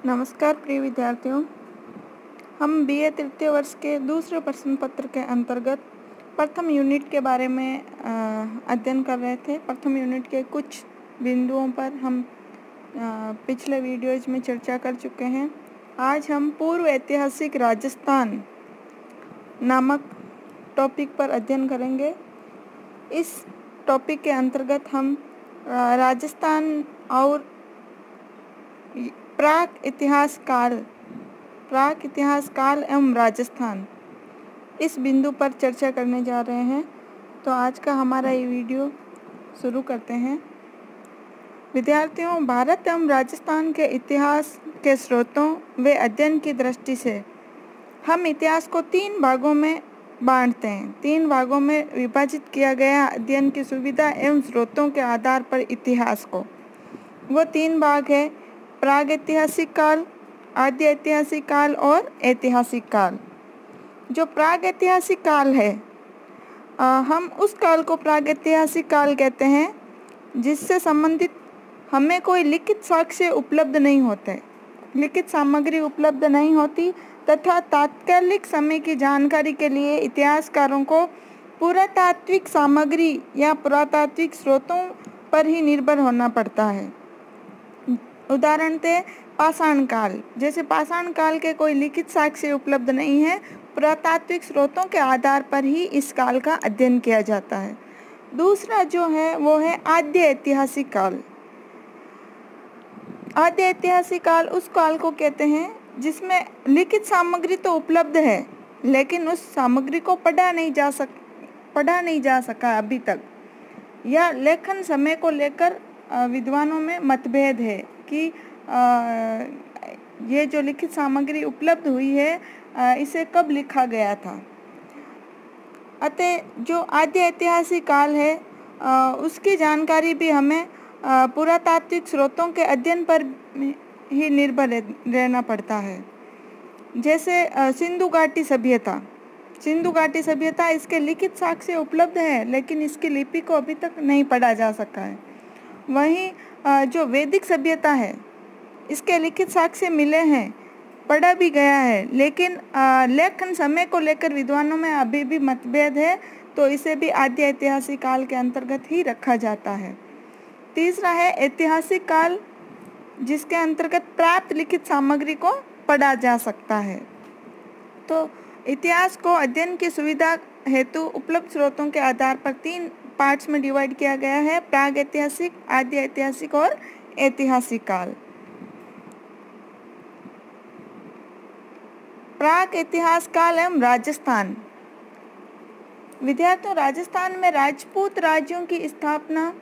नमस्कार प्रिय विद्यार्थियों, हम बीए तृतीय वर्ष के दूसरे प्रश्न पत्र के अंतर्गत प्रथम यूनिट के बारे में अध्ययन कर रहे थे। प्रथम यूनिट के कुछ बिंदुओं पर हम पिछले वीडियोज में चर्चा कर चुके हैं। आज हम पूर्व ऐतिहासिक राजस्थान नामक टॉपिक पर अध्ययन करेंगे। इस टॉपिक के अंतर्गत हम राजस्थान और प्राक इतिहास काल एवं राजस्थान इस बिंदु पर चर्चा करने जा रहे हैं। तो आज का हमारा ये वीडियो शुरू करते हैं। विद्यार्थियों, भारत एवं राजस्थान के इतिहास के स्रोतों व अध्ययन की दृष्टि से हम इतिहास को 3 भागों में बांटते हैं। 3 भागों में विभाजित किया गया अध्ययन की सुविधा एवं स्रोतों के आधार पर इतिहास को। वो 3 भाग है: प्रागैतिहासिक काल, आद्य ऐतिहासिक काल और ऐतिहासिक काल। जो प्रागैतिहासिक काल है, हम उस काल को प्रागैतिहासिक काल कहते हैं जिससे संबंधित हमें कोई लिखित साक्ष्य उपलब्ध नहीं होते, लिखित सामग्री उपलब्ध नहीं होती तथा तात्कालिक समय की जानकारी के लिए इतिहासकारों को पुरातात्विक सामग्री या पुरातात्विक स्रोतों पर ही निर्भर होना पड़ता है। उदाहरण थे पाषाण काल। जैसे पाषाण काल के कोई लिखित साक्ष्य उपलब्ध नहीं है, पुरातात्विक स्रोतों के आधार पर ही इस काल का अध्ययन किया जाता है। दूसरा जो है वो है आद्य ऐतिहासिक काल। आद्य ऐतिहासिक काल उस काल को कहते हैं जिसमें लिखित सामग्री तो उपलब्ध है लेकिन उस सामग्री को पढ़ा नहीं जा सका अभी तक, या लेखन समय को लेकर विद्वानों में मतभेद है कि ये जो लिखित सामग्री उपलब्ध हुई है इसे कब लिखा गया था। अतः जो आद्य ऐतिहासिक काल है उसकी जानकारी भी हमें पुरातात्विक स्रोतों के अध्ययन पर ही निर्भर रहना पड़ता है। जैसे सिंधु घाटी सभ्यता, इसके लिखित साक्ष्य उपलब्ध है लेकिन इसकी लिपि को अभी तक नहीं पढ़ा जा सका है। वहीं जो वैदिक सभ्यता है, इसके लिखित साक्ष्य मिले हैं, पढ़ा भी गया है, लेकिन लेखन समय को लेकर विद्वानों में अभी भी मतभेद है, तो इसे भी आद्य ऐतिहासिक काल के अंतर्गत ही रखा जाता है। तीसरा है ऐतिहासिक काल, जिसके अंतर्गत प्राप्त लिखित सामग्री को पढ़ा जा सकता है। तो इतिहास को अध्ययन की सुविधा हेतु उपलब्ध स्रोतों के आधार पर 3 पार्ट्स में डिवाइड किया गया है: प्रागैतिहासिक, आद्य ऐतिहासिक और ऐतिहासिक काल। प्राग इतिहास काल एवं राजस्थान। विद्यार्थियों, राजस्थान में राजपूत राज्यों की स्थापना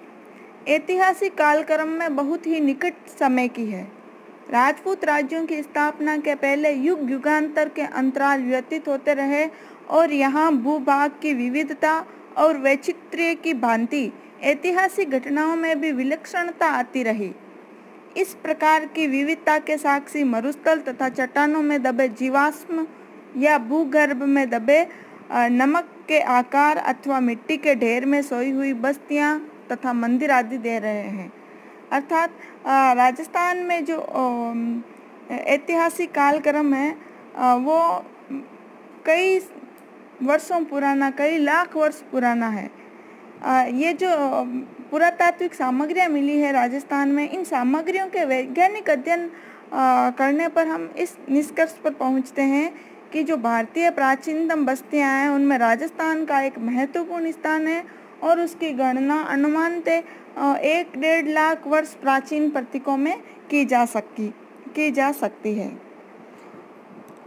ऐतिहासिक कालक्रम में बहुत ही निकट समय की है। राजपूत राज्यों की स्थापना के पहले युग युगांतर के अंतराल व्यतीत होते रहे और यहाँ भूभाग की विविधता और वैचित्र्य की भांति ऐतिहासिक घटनाओं में भी विलक्षणता आती रही। इस प्रकार की विविधता के साक्षी मरुस्थल तथा चट्टानों में दबे जीवाश्म या भूगर्भ में दबे नमक के आकार अथवा मिट्टी के ढेर में सोई हुई बस्तियां तथा मंदिर आदि दे रहे हैं। अर्थात राजस्थान में जो ऐतिहासिक कालक्रम है वो कई वर्षों पुराना, कई लाख वर्ष पुराना है। ये जो पुरातात्विक सामग्रियाँ मिली है राजस्थान में, इन सामग्रियों के वैज्ञानिक अध्ययन करने पर हम इस निष्कर्ष पर पहुँचते हैं कि जो भारतीय प्राचीनतम बस्तियाँ हैं उनमें राजस्थान का एक महत्वपूर्ण स्थान है और उसकी गणना अनुमानतः 1-1.5 लाख वर्ष प्राचीन प्रतीकों में की जा सकती है।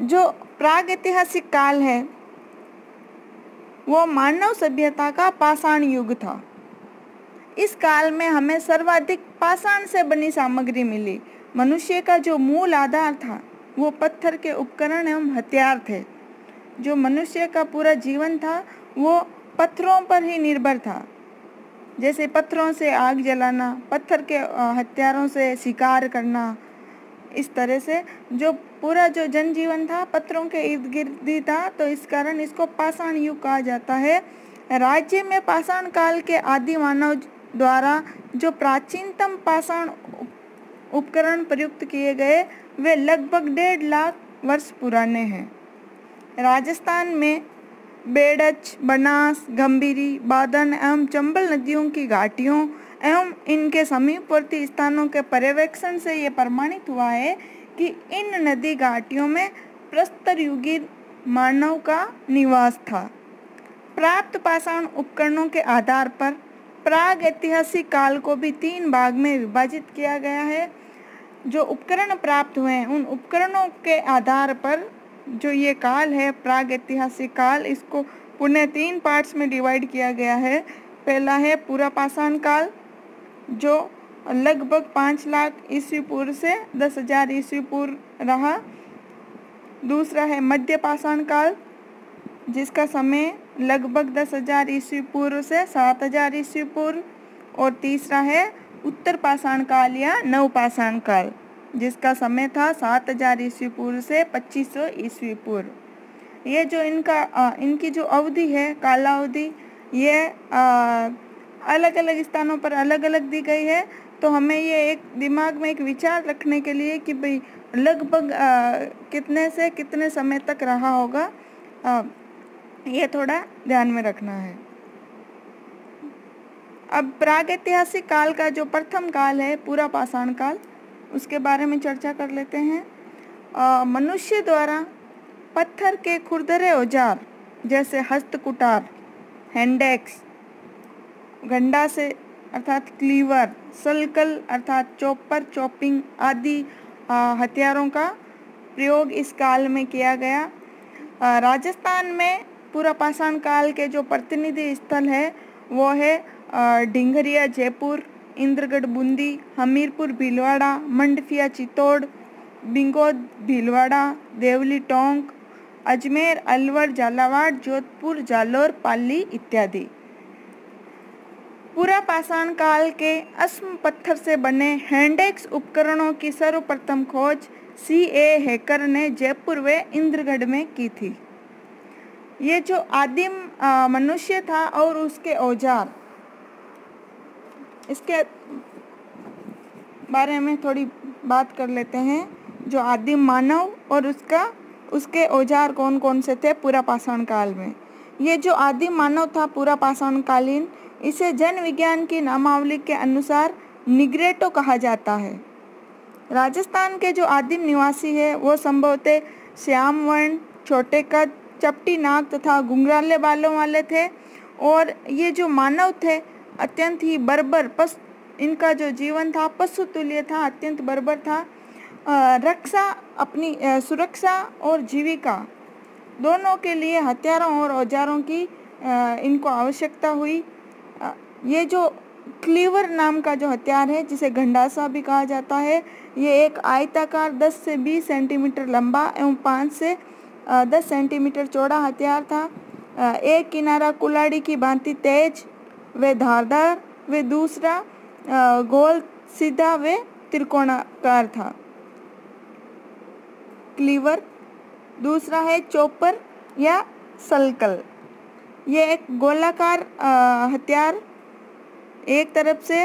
जो प्रागैतिहासिक काल है वो मानव सभ्यता का पाषाण युग था। इस काल में हमें सर्वाधिक पाषाण से बनी सामग्री मिली। मनुष्य का जो मूल आधार था वो पत्थर के उपकरण एवं हथियार थे। जो मनुष्य का पूरा जीवन था वो पत्थरों पर ही निर्भर था। जैसे पत्थरों से आग जलाना, पत्थर के हथियारों से शिकार करना, इस तरह से जो पूरा जो जनजीवन था पत्थरों के इर्द गिर्द ही था, तो इस कारण इसको पाषाण युग कहा जाता है। राज्य में पाषाण काल के आदि मानव द्वारा जो प्राचीनतम पाषाण उपकरण प्रयुक्त किए गए वे लगभग 1.5 लाख वर्ष पुराने हैं। राजस्थान में बेडच, बनास, गंभीरी, बादन एवं चंबल नदियों की घाटियों एवं इनके समीपवर्ती स्थानों के पर्यवेक्षण से ये प्रमाणित हुआ है कि इन नदी घाटियों में प्रस्तर युगीन मानव का निवास था। प्राप्त पाषाण उपकरणों के आधार पर प्राग ऐतिहासिक काल को भी 3 भाग में विभाजित किया गया है। जो उपकरण प्राप्त हुए हैं उन उपकरणों के आधार पर जो ये काल है प्राग ऐतिहासिक काल, इसको पुनः 3 पार्ट्स में डिवाइड किया गया है। पहला है पूरा पाषाण काल जो लगभग 5 लाख ईस्वी पूर्व से 10,000 ईस्वी पूर्व रहा। दूसरा है मध्य पाषाण काल जिसका समय लगभग 10,000 ईस्वी पूर्व से 7,000 ईस्वी पूर्व। और तीसरा है उत्तर पाषाण काल या नव पाषाण काल जिसका समय था 7,000 ईस्वी पूर्व से 2500 ईस्वी पूर्व। ये जो इनकी जो अवधि है कालावधि ये अलग अलग स्थानों पर अलग अलग दी गई है। तो हमें ये एक दिमाग में एक विचार रखने के लिए कि भाई लगभग कितने से कितने समय तक रहा होगा, ये थोड़ा ध्यान में रखना है। अब प्रागैतिहासिक काल का जो प्रथम काल है पूरा पाषाण काल, उसके बारे में चर्चा कर लेते हैं। मनुष्य द्वारा पत्थर के खुरदरे औजार जैसे हस्तकुटार, हैंडेक्स, गंडा से अर्थात क्लीवर, सलकल अर्थात चॉपर, चॉपिंग आदि हथियारों का प्रयोग इस काल में किया गया। राजस्थान में पूरा पाषाण काल के जो प्रतिनिधि स्थल है वो है ढिंगरिया जयपुर, इंद्रगढ़ बूंदी, हमीरपुर भीलवाड़ा, मंडफिया चित्तौड़, बिंगोद भीलवाड़ा, देवली टोंक, अजमेर, अलवर, झालावाड़, जोधपुर, जालौर, पाली इत्यादि। पूरा पाषाण काल के अश्म पत्थर से बने हैंडेक्स उपकरणों की सर्वप्रथम खोज C.A. हेकर ने जयपुर व इंद्रगढ़ में की थी। ये जो आदिम मनुष्य था और उसके औजार, इसके बारे में थोड़ी बात कर लेते हैं। जो आदिम मानव और उसके औजार कौन कौन से थे पूरा पाषाण काल में। ये जो आदिम मानव था पूरा पाषाण कालीन, इसे जन विज्ञान की नामावली के अनुसार निग्रेटो कहा जाता है। राजस्थान के जो आदिम निवासी है वो संभवतः श्याम वर्ण, छोटे कद, चपटी नाक तथा घुंघराले बालों वाले थे। और ये जो मानव थे अत्यंत ही बर्बर, इनका जो जीवन था पशु तुल्य था, अत्यंत बर्बर था। अपनी सुरक्षा और जीविका दोनों के लिए हथियारों और औजारों की इनको आवश्यकता हुई। ये जो क्लीवर नाम का जो हथियार है जिसे गंडासा भी कहा जाता है, ये एक आयताकार 10 से 20 सेंटीमीटर लंबा एवं 5 से 10 सेंटीमीटर चौड़ा हथियार था। एक किनारा कुल्हाड़ी की भांति तेज व धारदार व दूसरा गोल सीधा व त्रिकोणाकार था। क्लीवर। दूसरा है चॉपर या सलकल। ये एक गोलाकार हथियार, एक तरफ से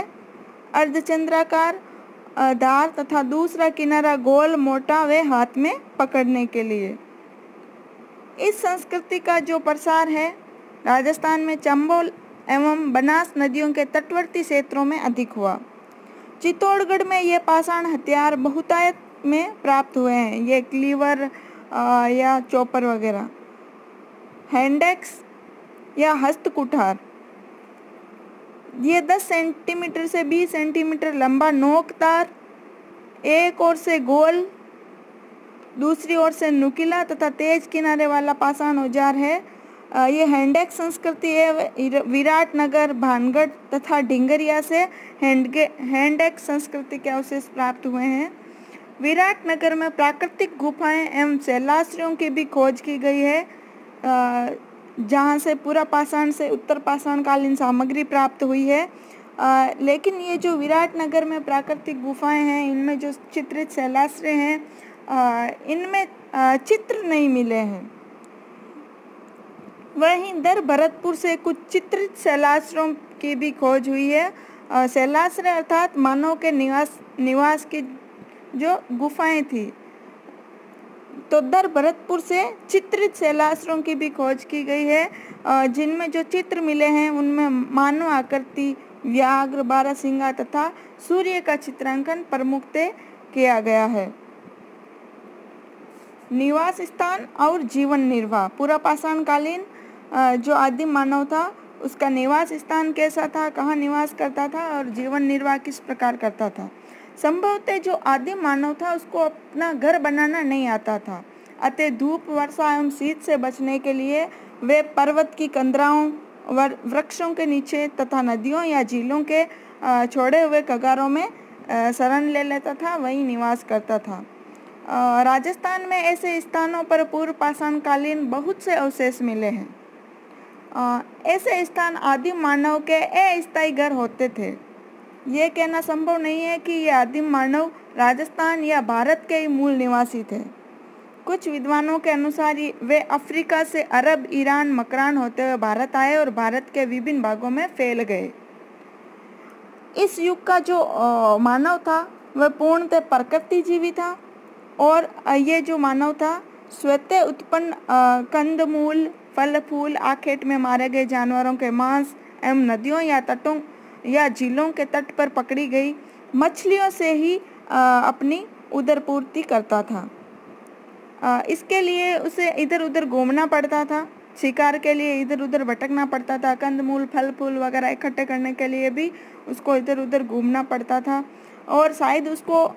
अर्धचंद्राकार धार तथा दूसरा किनारा गोल मोटा व हाथ में पकड़ने के लिए। इस संस्कृति का जो प्रसार है राजस्थान में चंबल एवं बनास नदियों के तटवर्ती क्षेत्रों में अधिक हुआ। चित्तौड़गढ़ में ये पाषाण हथियार बहुतायत में प्राप्त हुए हैं, ये क्लीवर या चॉपर वगैरह। हैंडेक्स या हस्तकुठार, ये 10 सेंटीमीटर से 20 सेंटीमीटर लंबा नोकदार, एक ओर से गोल दूसरी ओर से नुकीला तथा तेज किनारे वाला पाषाण औजार है। ये हैंडेक्स संस्कृति है। विराटनगर, भानगढ़ तथा ढिंगरिया से हैंडेक्स संस्कृति के अवशेष प्राप्त हुए हैं। विराटनगर में प्राकृतिक गुफाएं एवं शैलाश्रयों की भी खोज की गई है, जहाँ से पूरा पाषाण से उत्तर पाषाण कालीन सामग्री प्राप्त हुई है। लेकिन ये जो विराटनगर में प्राकृतिक गुफाएं हैं, इनमें जो चित्रित शैलाश्रय हैं, इनमें चित्र नहीं मिले हैं। वहीं दर भरतपुर से कुछ चित्रित शैलाश्रयों की भी खोज हुई है। शैलाश्रय अर्थात मानव के निवास निवास की जो गुफाएं थी। तो उधर भरतपुर से चित्रित शैलाश्रम की भी खोज की गई है, जिनमें जो चित्र मिले हैं उनमें मानव आकृति, व्याघ्र, बारहसिंगा तथा सूर्य का चित्रांकन प्रमुखते किया गया है। निवास स्थान और जीवन निर्वाह। पूरा पाषाण कालीन जो आदिम मानव था उसका निवास स्थान कैसा था, कहाँ निवास करता था और जीवन निर्वाह किस प्रकार करता था। संभवतः जो आदिम मानव था उसको अपना घर बनाना नहीं आता था, अतः धूप, वर्षा एवं शीत से बचने के लिए वे पर्वत की कंदराओं, वृक्षों के नीचे तथा नदियों या झीलों के छोड़े हुए कगारों में शरण ले लेता था, वहीं निवास करता था। राजस्थान में ऐसे स्थानों पर पूर्व पाषाण कालीन बहुत से अवशेष मिले हैं। ऐसे स्थान आदिम मानव के अस्थायी घर होते थे। ये कहना संभव नहीं है कि ये आदिम मानव राजस्थान या भारत के ही मूल निवासी थे। कुछ विद्वानों के अनुसार वे अफ्रीका से अरब, ईरान, मकरान होते हुए भारत आए और भारत के विभिन्न भागों में फैल गए। इस युग का जो मानव था वह पूर्णतः प्रकृतिजीवी था और ये जो मानव था स्वतः उत्पन्न कंदमूल, फल फूल, आखेट में मारे गए जानवरों के मांस एवं नदियों या तटों या झीलों के तट पर पकड़ी गई मछलियों से ही अपनी उदरपूर्ति करता था। इसके लिए उसे इधर उधर घूमना पड़ता था, शिकार के लिए इधर उधर भटकना पड़ता था, कंदमूल, फल फूल वगैरह इकट्ठे करने के लिए भी उसको इधर उधर घूमना पड़ता था। और शायद उसको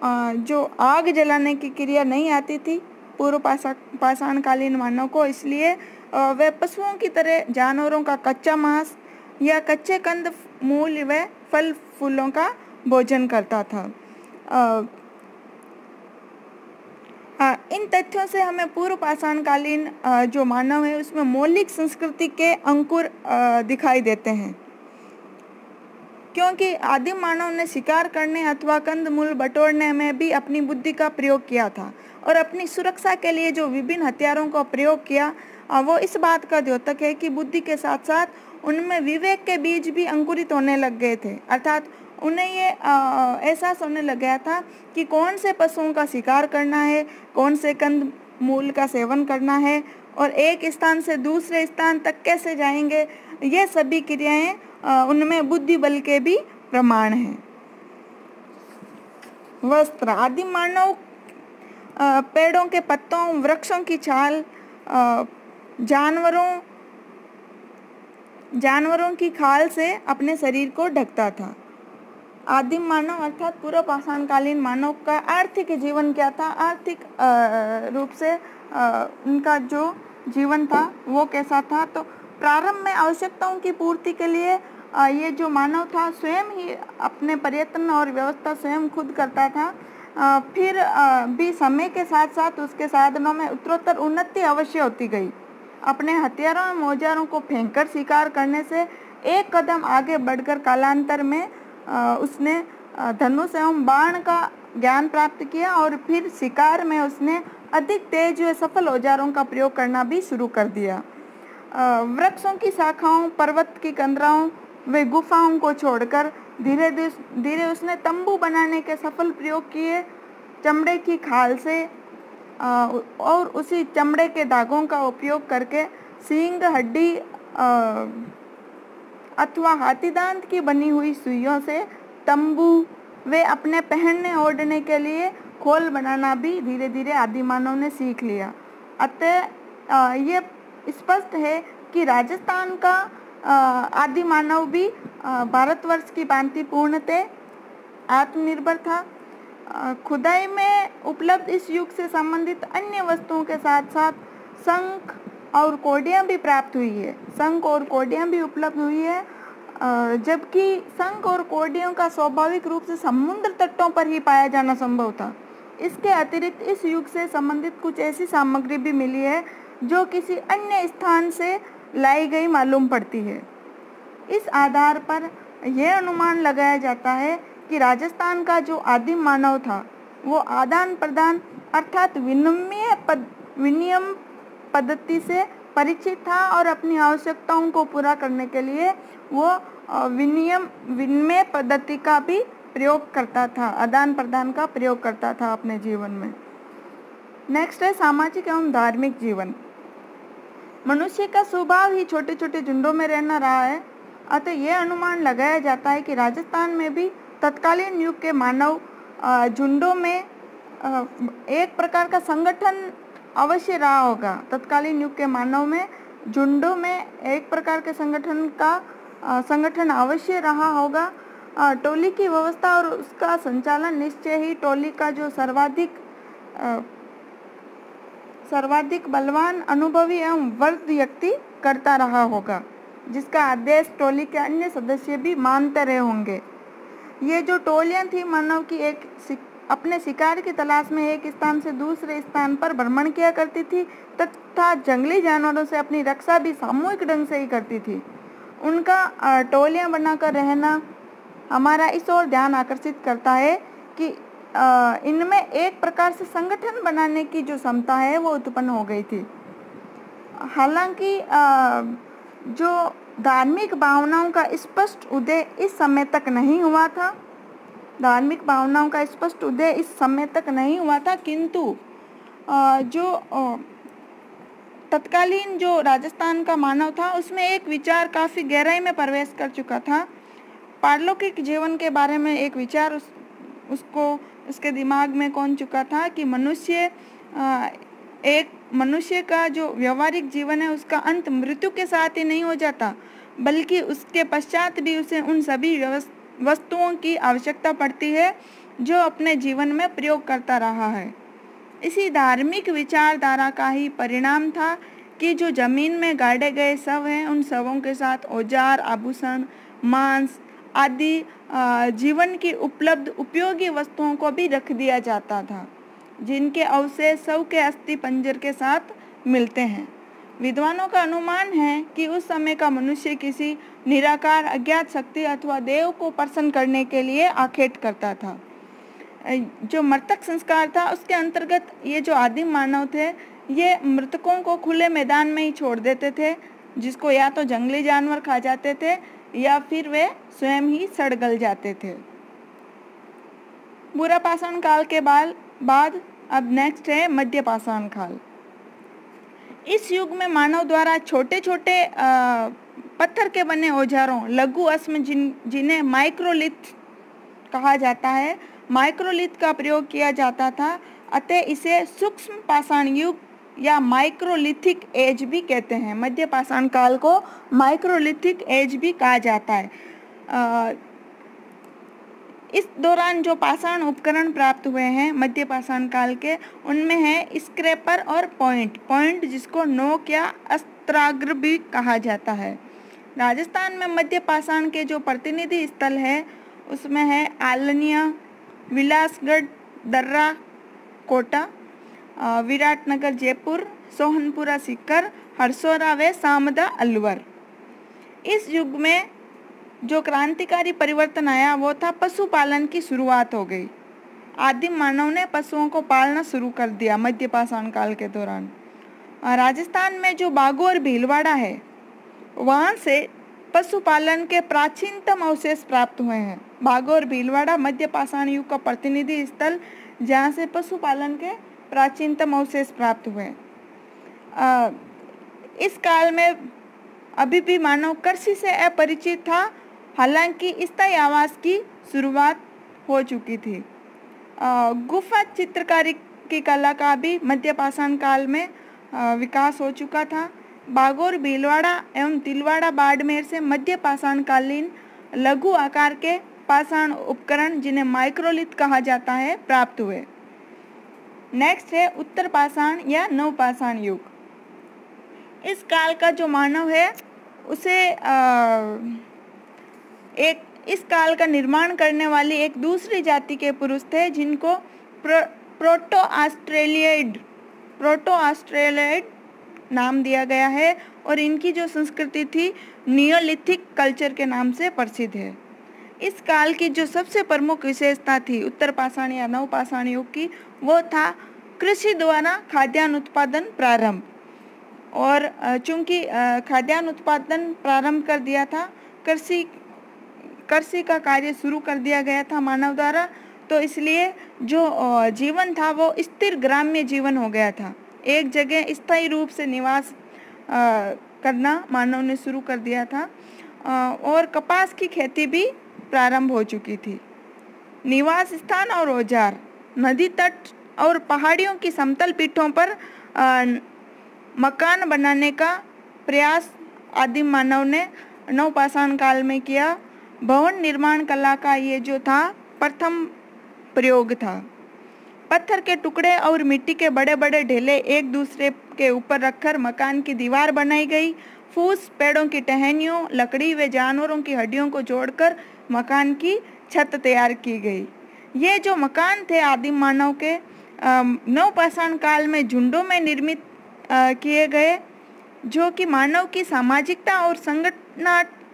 जो आग जलाने की क्रिया नहीं आती थी पूर्व पाषाण कालीन मानव को, इसलिए वह पशुओं की तरह जानवरों का कच्चा मांस या कच्चे कंद मूल व फल फूलों का भोजन करता था। इन तथ्यों से हमें पूर्व पाषाण कालीन जो मानव है उसमें मौलिक संस्कृति के अंकुर दिखाई देते हैं, क्योंकि आदिम मानव ने शिकार करने अथवा कंदमूल बटोरने में भी अपनी बुद्धि का प्रयोग किया था और अपनी सुरक्षा के लिए जो विभिन्न हथियारों का प्रयोग किया वो इस बात का द्योतक है कि बुद्धि के साथ साथ उनमें विवेक के बीज भी अंकुरित होने लग गए थे। अर्थात उन्हें ये एहसास होने लग गया था कि कौन से पशुओं का शिकार करना है, कौन से कंद मूल का सेवन करना है और एक स्थान से दूसरे स्थान तक कैसे जाएंगे। ये सभी क्रियाएं उनमें बुद्धि बल के भी प्रमाण हैं। वस्त्र। आदिम मानव पेड़ों के पत्तों, वृक्षों की छाल, जानवरों की खाल से अपने शरीर को ढकता था। आदिम मानव अर्थात पूर्व पाषाण कालीन मानव का आर्थिक जीवन क्या था, आर्थिक रूप से उनका जो जीवन था वो कैसा था। तो प्रारंभ में आवश्यकताओं की पूर्ति के लिए ये जो मानव था स्वयं ही अपने प्रयत्न और व्यवस्था स्वयं खुद करता था। फिर भी समय के साथ साथ उसके साधनों में उत्तरोत्तर उन्नति अवश्य होती गई। अपने हथियारों एवं औजारों को फेंककर शिकार करने से एक कदम आगे बढ़कर कालांतर में उसने धनुष एवं बाण का ज्ञान प्राप्त किया और फिर शिकार में उसने अधिक तेज व सफल औजारों का प्रयोग करना भी शुरू कर दिया। वृक्षों की शाखाओं, पर्वत की कंदराओं व गुफाओं को छोड़कर धीरे धीरे उसने तंबू बनाने के सफल प्रयोग किए। चमड़े की खाल से और उसी चमड़े के धागों का उपयोग करके सींग, हड्डी अथवा हाथीदांत की बनी हुई सुइयों से तंबू वे अपने पहनने ओढ़ने के लिए खोल बनाना भी धीरे धीरे आदिमानव ने सीख लिया। अतः ये स्पष्ट है कि राजस्थान का आदिमानव भी भारतवर्ष की भांति पूर्णतः आत्मनिर्भर था। खुदाई में उपलब्ध इस युग से संबंधित अन्य वस्तुओं के साथ साथ शंख और कोडियाँ भी प्राप्त हुई है। शंख और कोडियाँ भी उपलब्ध हुई है, जबकि शंख और कोडियों का स्वाभाविक रूप से समुद्र तटों पर ही पाया जाना संभव था। इसके अतिरिक्त इस युग से संबंधित कुछ ऐसी सामग्री भी मिली है जो किसी अन्य स्थान से लाई गई मालूम पड़ती है। इस आधार पर यह अनुमान लगाया जाता है कि राजस्थान का जो आदिम मानव था वो आदान प्रदान अर्थात विनिमय पद्धति से परिचित था और अपनी आवश्यकताओं को पूरा करने के लिए वो विनिमय पद्धति का भी प्रयोग करता था, आदान प्रदान का प्रयोग करता था अपने जीवन में। नेक्स्ट है सामाजिक एवं धार्मिक जीवन। मनुष्य का स्वभाव ही छोटे छोटे झुंडों में रहना रहा है, अतः यह अनुमान लगाया जाता है कि राजस्थान में भी तत्कालीन युग के मानव झुंडों में एक प्रकार का संगठन अवश्य रहा होगा। तत्कालीन युग के मानव में झुंडों में एक प्रकार के संगठन अवश्य रहा होगा। टोली की व्यवस्था और उसका संचालन निश्चय ही टोली का जो सर्वाधिक बलवान, अनुभवी एवं वृद्ध व्यक्ति करता रहा होगा, जिसका आदेश टोली के अन्य सदस्य भी मानते रहे होंगे। ये जो टोलियां थी मानव की अपने शिकार की तलाश में एक स्थान से दूसरे स्थान पर भ्रमण किया करती थी तथा जंगली जानवरों से अपनी रक्षा भी सामूहिक ढंग से ही करती थी। उनका टोलियां बनाकर रहना हमारा इस ओर ध्यान आकर्षित करता है कि इनमें एक प्रकार से संगठन बनाने की जो क्षमता है वो उत्पन्न हो गई थी। हालांकि जो धार्मिक भावनाओं का स्पष्ट उदय इस समय तक नहीं हुआ था, किंतु जो तत्कालीन जो राजस्थान का मानव था उसमें एक विचार काफ़ी गहराई में प्रवेश कर चुका था। पारलौकिक जीवन के बारे में एक विचार उसके दिमाग में कौन चुका था कि मनुष्य का जो व्यवहारिक जीवन है उसका अंत मृत्यु के साथ ही नहीं हो जाता, बल्कि उसके पश्चात भी उसे उन सभी वस्तुओं की आवश्यकता पड़ती है जो अपने जीवन में प्रयोग करता रहा है। इसी धार्मिक विचारधारा का ही परिणाम था कि जो जमीन में गाड़े गए शव हैं उन शवों के साथ औजार, आभूषण, मांस आदि जीवन की उपलब्ध उपयोगी वस्तुओं को भी रख दिया जाता था, जिनके अवशेष शव के अस्थि पंजर के साथ मिलते हैं। विद्वानों का अनुमान है कि उस समय का मनुष्य किसी निराकार अज्ञात शक्ति अथवा देव को प्रसन्न करने के लिए आखेट करता था। जो मृतक संस्कार था उसके अंतर्गत ये जो आदिम मानव थे ये मृतकों को खुले मैदान में ही छोड़ देते थे, जिसको या तो जंगली जानवर खा जाते थे या फिर वे स्वयं ही सड़ गल जाते थे। बुरा पाषाण काल के बाद अब नेक्स्ट है मध्य पाषाण काल। इस युग में मानव द्वारा छोटे छोटे पत्थर के बने औजारों, लघु अश्म जिन्हें माइक्रोलिथ कहा जाता है, माइक्रोलिथ का प्रयोग किया जाता था, अतः इसे सूक्ष्म पाषाण युग या माइक्रोलिथिक एज भी कहते हैं। मध्य पाषाण काल को माइक्रोलिथिक एज भी कहा जाता है। इस दौरान जो पाषाण उपकरण प्राप्त हुए हैं मध्य पाषाण काल के, उनमें है स्क्रैपर और पॉइंट जिसको नोक या अस्त्राग्र भी कहा जाता है। राजस्थान में मध्य पाषाण के जो प्रतिनिधि स्थल है उसमें है आलनिया, विलासगढ़, दर्रा कोटा, विराटनगर जयपुर, सोहनपुरा सीकर, हरसोरा व सामदा अलवर। इस युग में जो क्रांतिकारी परिवर्तन आया वो था पशुपालन की शुरुआत हो गई। आदिम मानव ने पशुओं को पालना शुरू कर दिया मध्य पाषाण काल के दौरान। राजस्थान में जो बागोर भीलवाड़ा है वहाँ से पशुपालन के प्राचीनतम अवशेष प्राप्त हुए हैं। बागोर भीलवाड़ा मध्य पाषाण युग का प्रतिनिधि स्थल जहाँ से पशुपालन के प्राचीनतम अवशेष प्राप्त हुए। इस काल में अभी भी मानव कृषि से अपरिचित था, हालांकि स्थायी आवास की शुरुआत हो चुकी थी। गुफा चित्रकारी की कला का भी मध्य पाषाण काल में विकास हो चुका था। बागोर भीलवाड़ा एवं तिलवाड़ा बाड़मेर से मध्य पाषाण कालीन लघु आकार के पाषाण उपकरण जिन्हें माइक्रोलिथ कहा जाता है प्राप्त हुए। नेक्स्ट है उत्तर पाषाण या नवपाषाण युग। इस काल का जो मानव है उसे इस काल का निर्माण करने वाली एक दूसरी जाति के पुरुष थे जिनको प्रोटो ऑस्ट्रेलियड नाम दिया गया है और इनकी जो संस्कृति थी नियोलिथिक कल्चर के नाम से प्रसिद्ध है। इस काल की जो सबसे प्रमुख विशेषता थी उत्तर पाषाण या नवपाषाण युग की, वो था कृषि द्वारा खाद्यान्न उत्पादन प्रारंभ। और चूंकि खाद्यान्न उत्पादन प्रारंभ कर दिया था, कृषि कृषि का कार्य शुरू कर दिया गया था मानव द्वारा, तो इसलिए जो जीवन था वो स्थिर ग्राम्य जीवन हो गया था। एक जगह स्थायी रूप से निवास करना मानव ने शुरू कर दिया था और कपास की खेती भी प्रारंभ हो चुकी थी। निवास स्थान और औजार। नदी तट और पहाड़ियों की समतल पीठों पर मकान बनाने का प्रयास आदिम मानव ने नवपाषाण काल में किया। भवन निर्माण कला का ये जो था प्रथम प्रयोग था। पत्थर के टुकड़े और मिट्टी के बड़े बड़े ढेले एक दूसरे के ऊपर रखकर मकान की दीवार बनाई गई। फूस, पेड़ों की टहनियों, लकड़ी व जानवरों की हड्डियों को जोड़कर मकान की छत तैयार की गई। ये जो मकान थे आदिम मानव के नवपाषाण काल में झुंडों में निर्मित किए गए, जो कि मानव की सामाजिकता और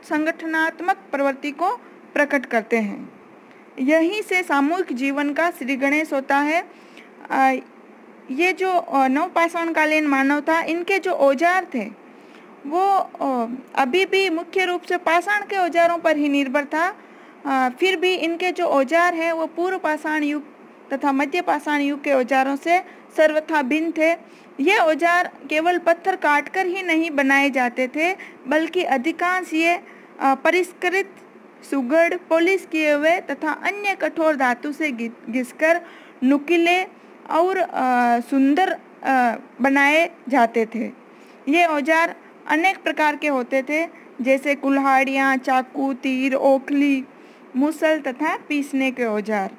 संगठनात्मक प्रवृत्ति को प्रकट करते हैं। यहीं से सामूहिक जीवन का श्री गणेश होता है। ये जो नवपाषाण कालीन मानव था, इनके जो औजार थे वो अभी भी मुख्य रूप से पाषाण के औजारों पर ही निर्भर था। फिर भी इनके जो औजार हैं वो पूर्व पाषाण युग तथा मध्य पाषाण युग के औजारों से सर्वथा भिन्न थे। ये औजार केवल पत्थर काटकर ही नहीं बनाए जाते थे, बल्कि अधिकांश ये परिष्कृत, सुगढ़, पॉलिश किए हुए तथा अन्य कठोर धातु से घिसकर नुकीले और सुंदर बनाए जाते थे। ये औजार अनेक प्रकार के होते थे, जैसे कुल्हाड़ियाँ, चाकू, तीर, ओखली, मुसल तथा पीसने के औजार।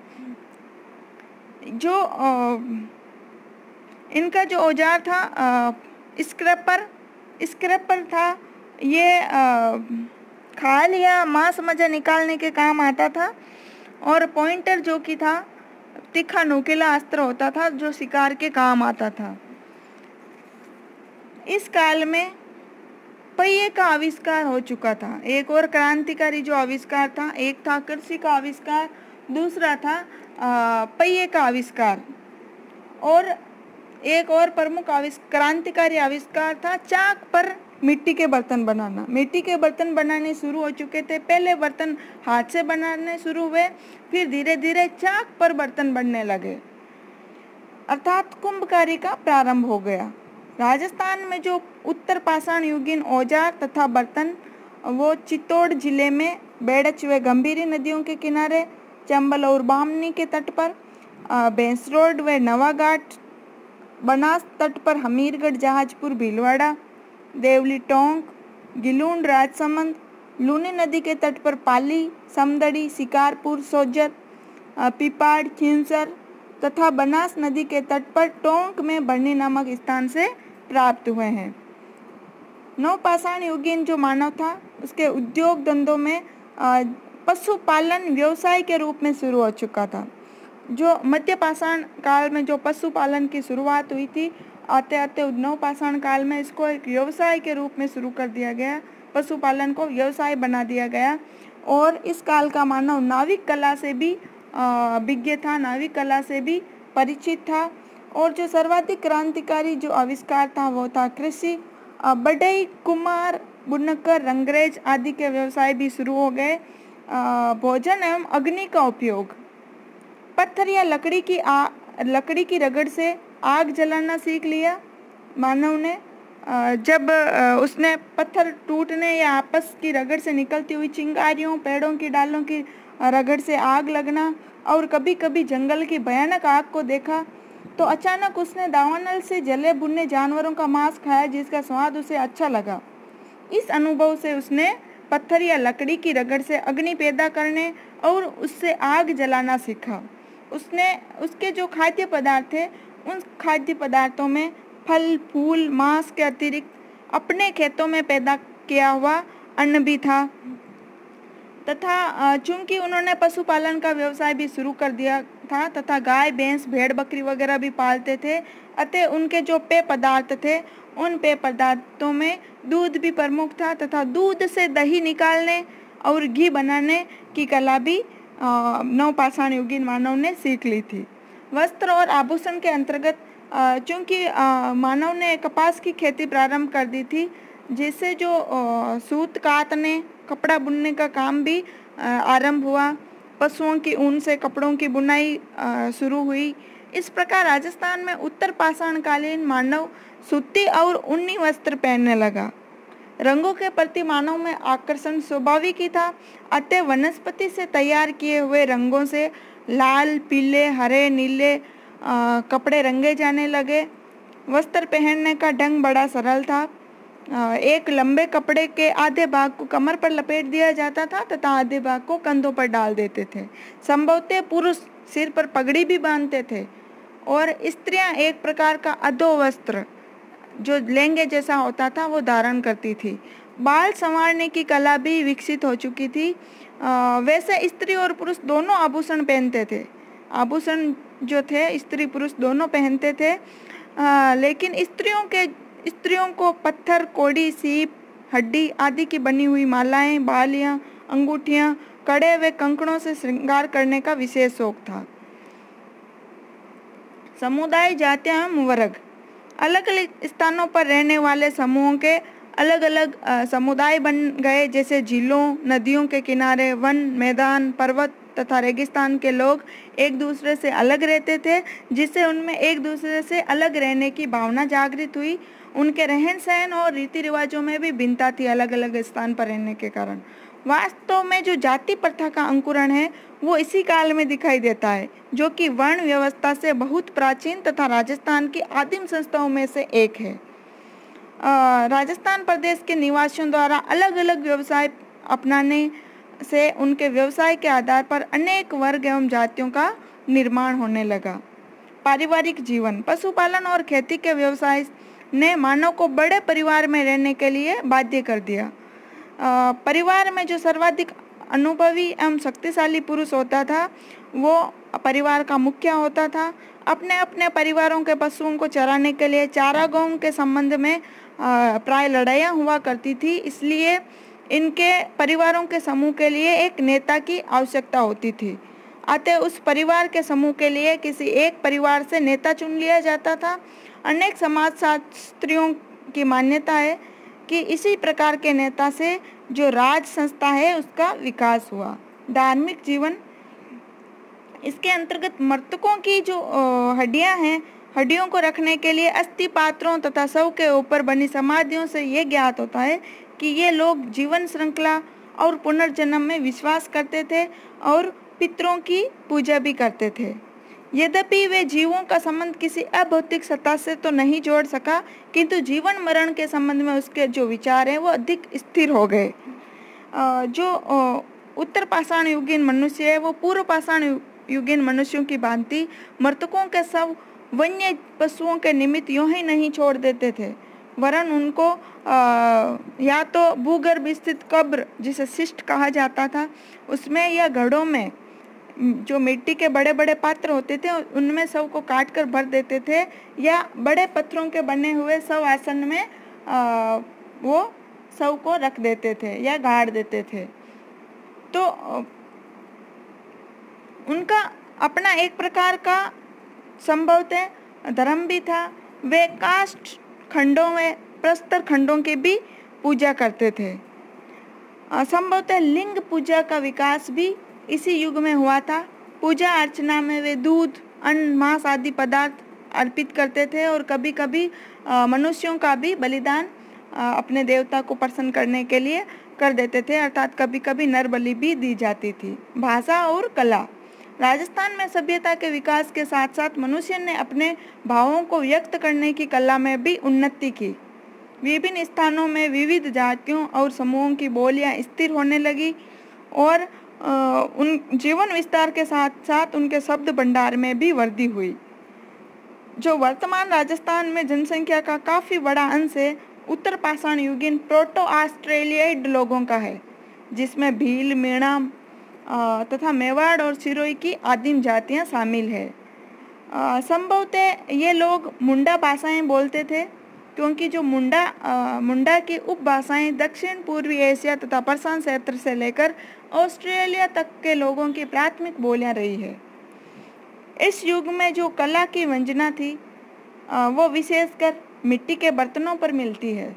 जो इनका जो औजार था स्क्रैपर था। ये खाल या मांस मज्जा निकालने के काम आता था। और पॉइंटर जो कि था तीखा नुकीला अस्त्र होता था जो शिकार के काम आता था। इस काल में पहिए का आविष्कार हो चुका था। एक और क्रांतिकारी जो आविष्कार था, एक था कृषि का आविष्कार, दूसरा था पहिए का आविष्कार। और एक और प्रमुख क्रांतिकारी आविष्कार था चाक पर मिट्टी के बर्तन बनाना। मिट्टी के बर्तन बनाने शुरू हो चुके थे। पहले बर्तन हाथ से बनाने शुरू हुए, फिर धीरे धीरे चाक पर बर्तन बनने लगे, अर्थात कुंभकारी का प्रारंभ हो गया। राजस्थान में जो उत्तर पाषाण युगीन औजार तथा बर्तन वो चित्तौड़ जिले में बेड़च व गंभीरी नदियों के किनारे, चंबल और बामनी के तट पर, बेंसरोड व नवाघाट, बनास तट पर हमीरगढ़, जहाजपुर, भीलवाड़ा, देवली, टोंक, गिलूंड, राजसमंद, लूनी नदी के तट पर पाली, समदड़ी, शिकारपुर, सोजर, पिपाड़, खिंसर तथा बनास नदी के तट पर टोंक में बरनी नामक स्थान से प्राप्त हुए हैं। नवपाषाण युगीन जो मानव था उसके उद्योग धंधों में पशुपालन व्यवसाय के रूप में शुरू हो चुका था। जो मध्य पाषाण काल में जो पशुपालन की शुरुआत हुई थी, आते आते नवपाषाण काल में इसको एक व्यवसाय के रूप में शुरू कर दिया गया। पशुपालन को व्यवसाय बना दिया गया। और इस काल का मानव नाविक कला से भी विज्ञ था, नाविक कला से भी परिचित था। और जो सर्वाधिक क्रांतिकारी जो आविष्कार था वो था कृषि। बढ़ई, कुम्हार, बुनकर, रंगरेज आदि के व्यवसाय भी शुरू हो गए। भोजन एवं अग्नि का उपयोग। पत्थर या लकड़ी की रगड़ से आग जलाना सीख लिया मानव ने। जब उसने पत्थर टूटने या आपस की रगड़ से निकलती हुई चिंगारियों, पेड़ों की डालों की रगड़ से आग लगना और कभी कभी जंगल की भयानक आग को देखा, तो अचानक उसने दावानल से जले भुने जानवरों का मांस खाया जिसका स्वाद उसे अच्छा लगा। इस अनुभव से उसने पत्थर या लकड़ी की रगड़ से अग्नि पैदा करने और उससे आग जलाना सीखा। उसके जो खाद्य पदार्थ थे उन खाद्य पदार्थों में फल, फूल, मांस के अतिरिक्त अपने खेतों में पैदा किया हुआ अन्न भी था। तथा चूंकि उन्होंने पशुपालन का व्यवसाय भी शुरू कर दिया था तथा गाय, भैंस, भेड़, बकरी वगैरह भी पालते थे, अतः उनके जो पेय पदार्थ थे उन पेय पदार्थों में दूध भी प्रमुख था तथा दूध से दही निकालने और घी बनाने की कला भी नवपाषाण युगीन मानव ने सीख ली थी। वस्त्र और आभूषण के अंतर्गत चूंकि मानव ने कपास की खेती प्रारंभ कर दी थी, जिससे जो सूत कातने, कपड़ा बुनने का काम भी आरंभ हुआ। पशुओं की ऊन से कपड़ों की बुनाई शुरू हुई। इस प्रकार राजस्थान में उत्तर पाषाणकालीन मानव सूती और ऊनी वस्त्र पहनने लगा। रंगों के प्रति मानव में आकर्षण स्वाभाविक ही था, अतः वनस्पति से तैयार किए हुए रंगों से लाल, पीले, हरे, नीले कपड़े रंगे जाने लगे। वस्त्र पहनने का ढंग बड़ा सरल था। एक लंबे कपड़े के आधे भाग को कमर पर लपेट दिया जाता था तथा आधे भाग को कंधों पर डाल देते थे। संभवतः पुरुष सिर पर पगड़ी भी बांधते थे और स्त्रियां एक प्रकार का अधो वस्त्र जो लहंगे जैसा होता था वो धारण करती थी। बाल संवारने की कला भी विकसित हो चुकी थी। वैसे स्त्री और पुरुष दोनों आभूषण पहनते थे। आभूषण जो थे स्त्री पुरुष दोनों पहनते थे, लेकिन स्त्रियों को पत्थर, कौड़ी, सीप, हड्डी आदि की बनी हुई मालाएं, बालियां, अंगूठियां, कड़े व कंकड़ों से श्रृंगार करने का विशेष शौक था। समुदाय, जातियां एवं वर्ग। अलग अलग स्थानों पर रहने वाले समूहों के अलग अलग समुदाय बन गए, जैसे झीलों, नदियों के किनारे, वन, मैदान, पर्वत तथा रेगिस्तान के लोग एक दूसरे से अलग रहते थे, जिससे उनमें एक दूसरे से अलग रहने की भावना जागृत हुई। उनके रहन सहन और रीति रिवाजों में भी भिन्नता थी अलग अलग स्थान पर रहने के कारण। वास्तव में जो जाति प्रथा का अंकुरण है वो इसी काल में दिखाई देता है, जो कि वर्ण व्यवस्था से बहुत प्राचीन तथा राजस्थान की आदिम संस्थाओं में से एक है। राजस्थान प्रदेश के निवासियों द्वारा अलग अलग व्यवसाय अपनाने से उनके व्यवसाय के आधार पर अनेक वर्ग एवं जातियों का निर्माण होने लगा। पारिवारिक जीवन, पशुपालन और खेती के व्यवसाय ने मानव को बड़े परिवार में रहने के लिए बाध्य कर दिया। परिवार में जो सर्वाधिक अनुभवी एवं शक्तिशाली पुरुष होता था वो परिवार का मुखिया होता था। अपने अपने परिवारों के पशुओं को चराने के लिए चारागाहों के संबंध में प्राय लड़ाइयाँ हुआ करती थी, इसलिए इनके परिवारों के समूह के लिए एक नेता की आवश्यकता होती थी। अतः उस परिवार के समूह के लिए किसी एक परिवार से नेता चुन लिया जाता था। अनेक समाजशास्त्रियों की मान्यता है कि इसी प्रकार के नेता से जो राज संस्था है उसका विकास हुआ। धार्मिक जीवन, इसके अंतर्गत मृतकों की जो हड्डियां हैं, हड्डियों को रखने के लिए अस्थि पात्रों तथा शव के ऊपर बनी समाधियों से ये ज्ञात होता है कि ये लोग जीवन श्रृंखला और पुनर्जन्म में विश्वास करते थे और पितरों की पूजा भी करते थे। यद्यपि वे जीवों का संबंध किसी अभौतिक सत्ता से तो नहीं जोड़ सका, किंतु जीवन मरण के संबंध में उसके जो विचार हैं वो अधिक स्थिर हो गए। जो उत्तर पाषाण युगीन मनुष्य है वो पूर्व पाषाण युगीन मनुष्यों की भांति मृतकों के शव वन्य पशुओं के निमित्त यूं ही नहीं छोड़ देते थे, वरन उनको या तो भूगर्भ स्थित कब्र जिसे शिष्ट कहा जाता था उसमें या घड़ों में जो मिट्टी के बड़े बड़े पात्र होते थे उनमें शव को काट कर भर देते थे, या बड़े पत्थरों के बने हुए शव आसन में वो शव को रख देते थे या गाड़ देते थे। तो उनका अपना एक प्रकार का संभवतः धर्म भी था। वे काष्ठ खंडों में प्रस्तर खंडों की भी पूजा करते थे। संभवतः लिंग पूजा का विकास भी इसी युग में हुआ था। पूजा अर्चना में वे दूध, अन्न, मांस आदि पदार्थ अर्पित करते थे और कभी कभी मनुष्यों का भी बलिदान अपने देवता को प्रसन्न करने के लिए कर देते थे, अर्थात कभी कभी नर बलि भी दी जाती थी। भाषा और कला, राजस्थान में सभ्यता के विकास के साथ साथ मनुष्य ने अपने भावों को व्यक्त करने की कला में भी उन्नति की। विभिन्न स्थानों में विविध जातियों और समूहों की बोलियां स्थिर होने लगी और उन जीवन विस्तार के साथ साथ उनके शब्द भंडार में भी वृद्धि हुई। जो वर्तमान राजस्थान में जनसंख्या का काफ़ी बड़ा अंश है उत्तर पाषाण युगीन प्रोटो ऑस्ट्रेलियाइड लोगों का है, जिसमें भील, मीणा तथा मेवाड़ और सिरोही की आदिम जातियां शामिल है। संभवतः ये लोग मुंडा भाषाएं बोलते थे, क्योंकि जो मुंडा की उपभाषाएं दक्षिण पूर्वी एशिया तथा प्रशांत क्षेत्र से लेकर ऑस्ट्रेलिया तक के लोगों की प्राथमिक बोलियां रही है। इस युग में जो कला की वंजना थी वो विशेषकर मिट्टी के बर्तनों पर मिलती है।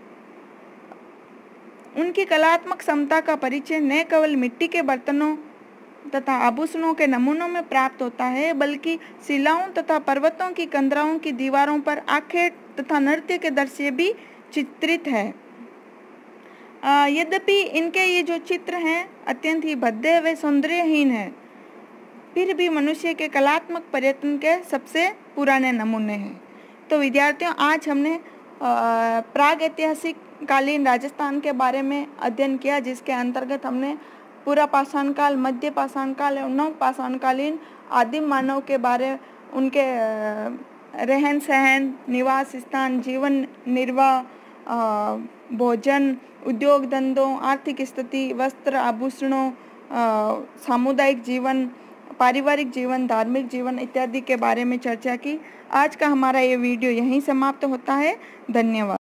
उनकी कलात्मक क्षमता का परिचय न केवल मिट्टी के बर्तनों तथा आभूषणों के नमूनों में प्राप्त होता है, बल्कि शिलाओं तथा पर्वतों की कंदराओं की दीवारों पर आखेट तथा नृत्य के दृश्य भी चित्रित है। यद्यपि इनके ये जो चित्र हैं अत्यंत ही भद्दे व सौंदर्यहीन है, फिर भी मनुष्य के कलात्मक पर्यटन के सबसे पुराने नमूने हैं। तो विद्यार्थियों, आज हमने प्राग ऐतिहासिक कालीन राजस्थान के बारे में अध्ययन किया, जिसके अंतर्गत हमने पूरा पाषाण काल, मध्य पाषाण काल और नव पाषाण कालीन आदिम मानव के बारे, उनके रहन सहन, निवास स्थान, जीवन निर्वाह, भोजन, उद्योग धंधों, आर्थिक स्थिति, वस्त्र, आभूषणों, सामुदायिक जीवन, पारिवारिक जीवन, धार्मिक जीवन इत्यादि के बारे में चर्चा की। आज का हमारा ये वीडियो यहीं समाप्त होता है। धन्यवाद।